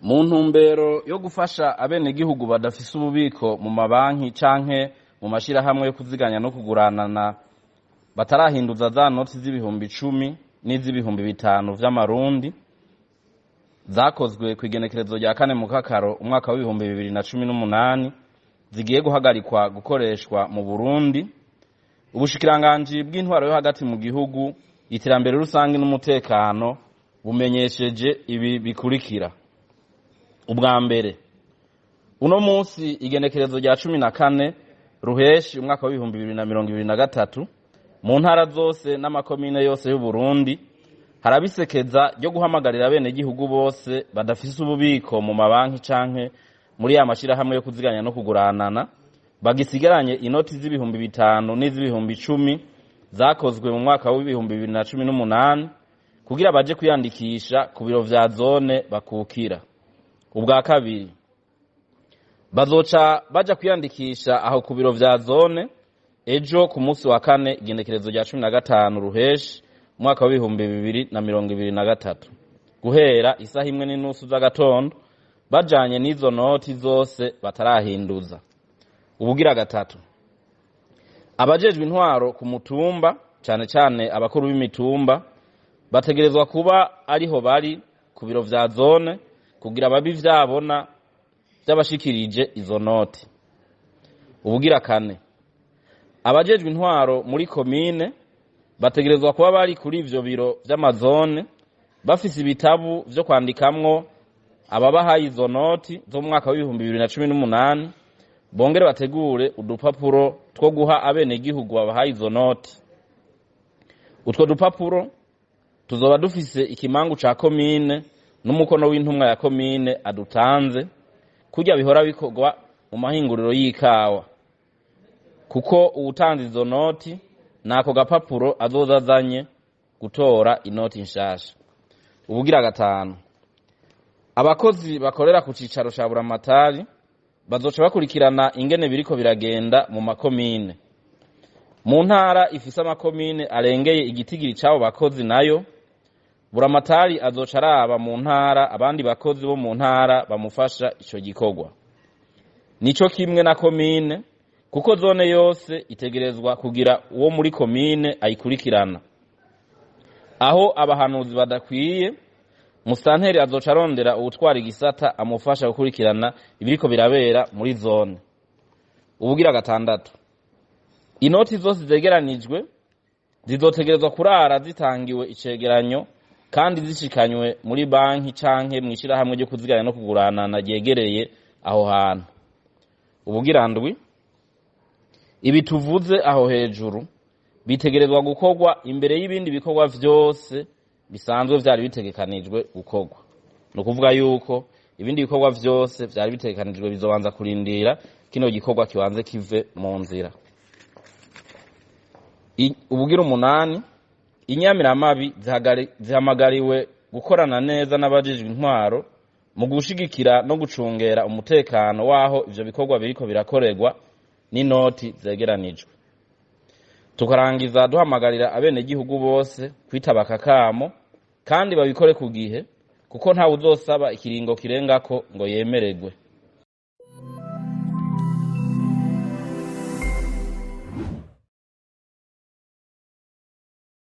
mu ntumbero yo gufasha abenegihugu badafise ububiko mu mabanki canke mu mashirahamwe yo kuziganya no kuguranana batarahinduza za noti z'ibihumbi 10 n'iz'ibihumbi 5 vy'amarundi zakozwe kw'igenekerezo rya 4 mu kakaro umwaka wa 2018 zigiye guhagarikwa gukoreshwa mu Burundi. Ubushikiranganji bw'intwaro yo hagati mu gihugu, iterambere rusangi n'umutekano bumenyesheje ibi bikurikira. Ubwa mbere, uno munsi igenekerezo rya 14 ruheshi umwaka wa 2023 mu ntara zose n'amakomine yose y'u Burundi harabisekeza ryo guhamagarira bene gihugu bose badafise ububiko mu mabanki canke muri ya mashirahamwe yo kuziganya no kuguranana bagisigaranye inoti z'ibihumbi 5 n'iz'ibihumbi 10 zakozwe mu mwaka wa 2018 kugira baje kwiyandikisha ku biro vya zone bakukira. Ubwa kabiri, bazoca baja kwiyandikisha aho ku biro vya zone ejo ku munsi wa 4 igenekerezo rya 15 ruheshi umwaka wa 2023 guhera isaha 1:30 z'agatondo bajanye n'izo noti zose batarahinduza. Ubugira gatatu, abajejwe intwaro ku mutumba cyane cyane abakuru b'imitumba bategerezwa kuba ariho bari ku biro vya zone kugira babi vyabona by'abashikirije izo noti. Ubugira kane, abajejwe intwaro muri komine bategerezwa kuba bari kuri ivyo biro vy'amazone bafise ibitabu vyo kwandikamwo ababahaye izo noti zo mu mwaka wa 2018 bongere bategure udupapuro two guha abenegihugu babahaye izo noti. Utwo dupapuro tuzoba dufise ikimangu ca komine n'umukono w'intumwa ya komine adutanze kurya bihora bikorwa mu mahinguriro y'ikawa, kuko uwutanze izo noti nako gapapuro azozazanye gutora inoti nshasha. Ubugira gatanu, abakozi bakorera ku cicaro ca buramatari bazoca bakurikirana ingene biriko biragenda mu makomine. Mu ntara ifise amakomine arengeye igitigiri cabo bakozi nayo buramatari azoca araba mu ntara abandi bakozi bo mu ntara bamufasha ico gikorwa. Nico kimwe na komine, kuko zone yose itegerezwa kugira uwo muri komine ayikurikirana. Aho abahanuzi badakwiye, musanteri azoca arondera uwutwara igisata amufasha gukurikirana ibiriko birabera muri zone. Ubugira gatandatu, inoti zose zegeranijwe zizotegerezwa kurara zitangiwe icegeranyo kandi zishikanywe muri banki canke mwishirahamwe ryo kuziganya no kuguranana ryegereye aho hantu. Ubugira ndwi, ibi tuvuze aho hejuru bitegerezwa gukorwa imbere y'ibindi bikorwa vyose bisanzwe vyari bitegekanijwe gukorwa. No kuvuga yuko ibindi bikorwa vyose vyari bitegekanijwe bizobanza kurindira kino gikorwa kibanze kive mu nzira. Ubugira umunani, inyamiramabi zihamagariwe gukorana neza n'abajejwe intwaro mu gushigikira no gucungera umutekano waho ivyo bikorwa biriko birakorerwa n'inoti zegeranijwe. Tukarangiza duhamagarira abenegihugu bose kwitaba akakamo kandi babikore ku gihe, kuko nta uzosaba ikiringo kirengako ngo yemererwe.